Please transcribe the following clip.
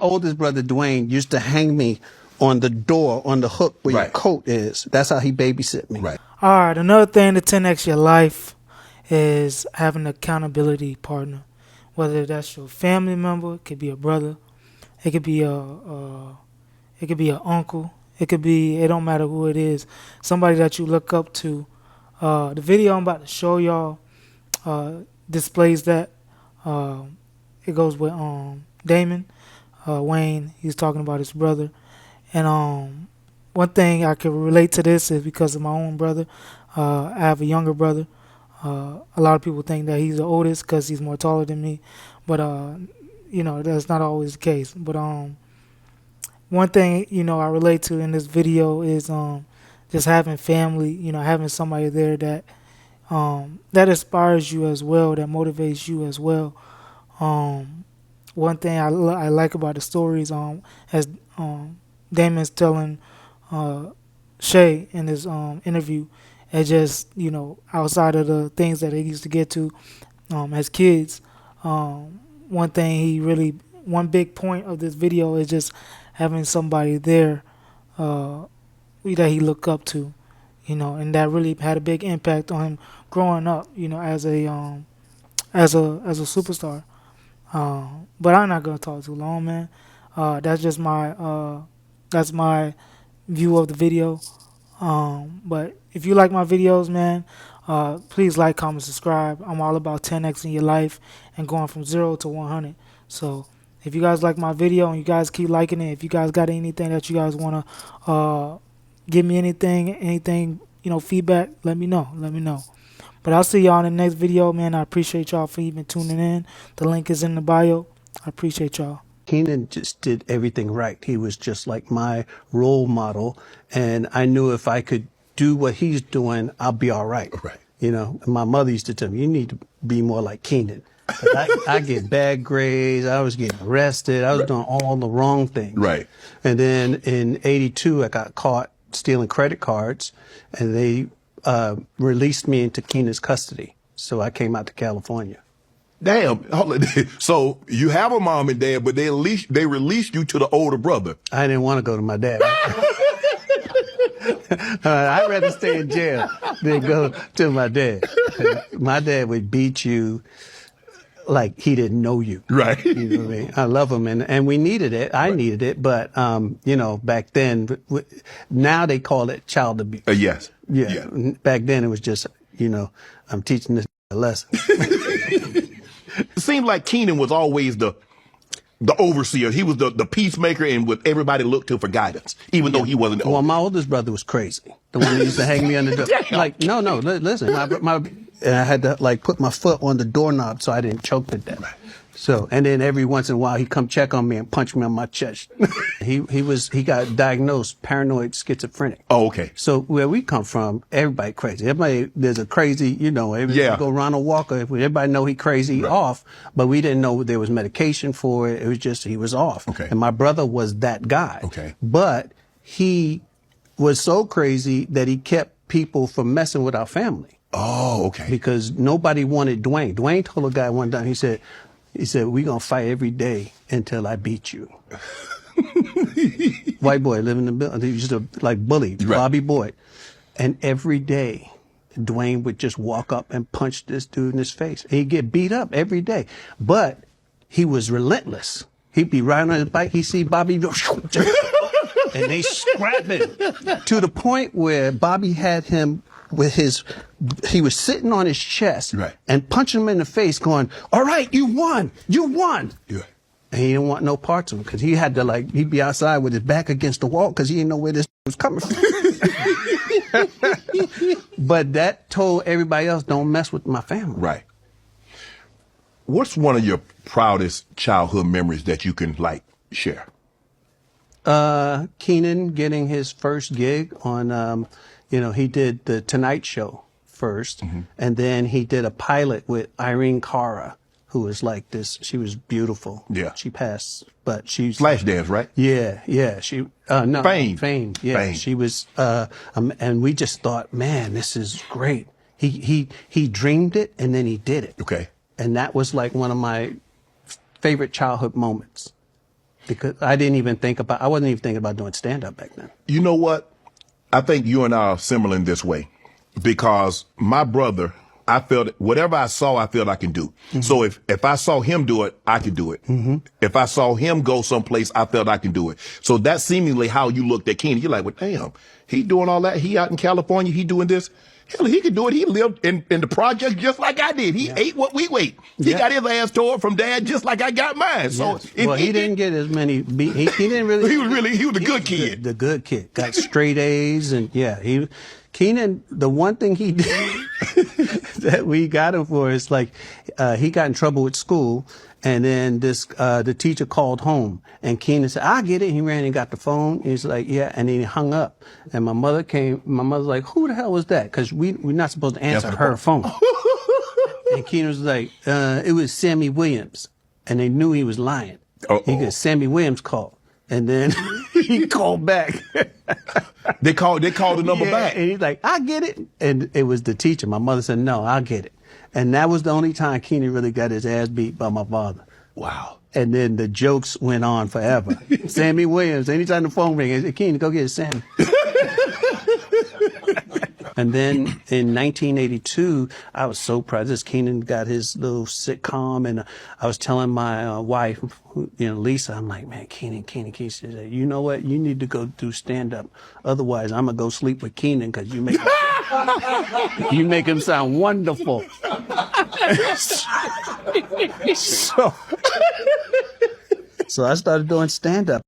Oldest brother, Dwayne, used to hang me on the door, on the hook where your coat is. That's how he babysit me. Right. All right, another thing to 10x your life is having an accountability partner. Whether that's your family member, it could be a brother, it could be an uncle, it don't matter who it is, somebody that you look up to. The video I'm about to show y'all displays that. It goes with Damon Wayne. He's talking about his brother, and one thing I can relate to this is because of my own brother. I have a younger brother. A lot of people think that he's the oldest because he's more taller than me, but that's not always the case. But one thing I relate to in this video is just having family. Having somebody there that that inspires you as well, that motivates you as well. One thing I like about the stories, as Damon's telling Shay in his interview, and just outside of the things that they used to get to as kids, one big point of this video is just having somebody there that he looked up to, and that really had a big impact on him growing up, as a superstar. But I'm not gonna talk too long, man. That's just my view of the video. But if you like my videos, man, please like, comment, subscribe. I'm all about 10x in your life and going from 0 to 100. So if you guys like my video and you guys keep liking it, if you guys got anything that you guys wanna give me anything, feedback, let me know. But I'll see y'all in the next video, man. I appreciate y'all for even tuning in. The link is in the bio. I appreciate y'all. Keenan just did everything right. He was just like my role model, and I knew if I could do what he's doing, I'll be all right. Right. My mother used to tell me, you need to be more like Keenan. I get bad grades. I was getting arrested. I was doing all the wrong things. Right. And then in '82, I got caught stealing credit cards, and they released me into Keenan's custody. So I came out to California. Damn. So you have a mom and dad, but they released you to the older brother. I didn't want to go to my dad. I'd rather stay in jail than go to my dad. My dad would beat you like he didn't know you. Right. You know what I mean? I love him, and we needed it. I needed it, but back then, now they call it child abuse. Yes. Yeah. Back then it was just, I'm teaching this a lesson. It seemed like Keenan was always the overseer. He was the peacemaker and what everybody looked to for guidance, even though he wasn't the Well, my oldest brother was crazy. The one that used to hang me on the door. Like, no, listen. I had to put my foot on the doorknob so I didn't choke to death. Right. So, and then every once in a while he'd come check on me and punch me on my chest. He got diagnosed paranoid schizophrenic. Oh, okay. So where we come from, everybody crazy. There's a crazy, go Ronald Walker. Everybody know he crazy off, but we didn't know there was medication for it. It was just, he was off. Okay. And my brother was that guy. Okay. But he was so crazy that he kept people from messing with our family. Oh, okay. Because nobody wanted Dwayne. Dwayne told a guy one time, he said, we're going to fight every day until I beat you. White boy living in the building. He used to bully Bobby Boyd. And every day, Dwayne would just walk up and punch this dude in his face. And he'd get beat up every day. But he was relentless. He'd be riding on his bike. He'd see Bobby, and they scrapping to the point where Bobby had him he was sitting on his chest and punching him in the face going, all right, you won. Yeah. And he didn't want no parts of him because he had to he'd be outside with his back against the wall because he didn't know where this was coming from. But that told everybody else, don't mess with my family. Right. What's one of your proudest childhood memories that you can share? Keenan getting his first gig on, he did the Tonight Show first, and then he did a pilot with Irene Cara, who was like this. She was beautiful. Yeah. She passed, but she's Flashdance, right? Yeah. She no Fame. Yeah. Fame. She was, and we just thought, man, this is great. He dreamed it and then he did it. Okay. And that was one of my favorite childhood moments. because I wasn't even thinking about doing stand up back then. You know what? I think you and I are similar in this way, because my brother, I felt whatever I saw, I felt I can do. So if I saw him do it, I could do it. If I saw him go someplace, I felt I can do it. So that's seemingly how you looked at Keenan. You're like, well, damn, he doing all that. He out in California, he doing this. Hell, he could do it. He lived in the projects just like I did. He ate what we ate. He got his ass tore from dad just like I got mine. So Well, he didn't get as many. He didn't really. he was a good kid. The good kid got straight A's, and Keenan. The one thing he did that we got him for is like he got in trouble with school, and then the teacher called home, and Keenan said, "I get it." He ran and got the phone. He's like, "Yeah," and then he hung up. And my mother came. My mother's like, "Who the hell was that?" Because we're not supposed to answer her phone. And Keenan was like, "It was Sammy Williams," and they knew he was lying. He got Sammy Williams called, and then he called back. They called the number back. And he's like, "I get it." And it was the teacher. My mother said, "No, I'll get it." And that was the only time Keenan really got his ass beat by my father. Wow. And then the jokes went on forever. Sammy Williams, anytime the phone rings, I said, "Keenan, go get Sammy." And then in 1982, I was so proud. Keenan got his little sitcom, and I was telling my wife, Lisa, I'm like, "Man, Keenan. She said, you know what? You need to go do stand up. Otherwise, I'm gonna go sleep with Keenan because you make him sound wonderful." So I started doing stand up.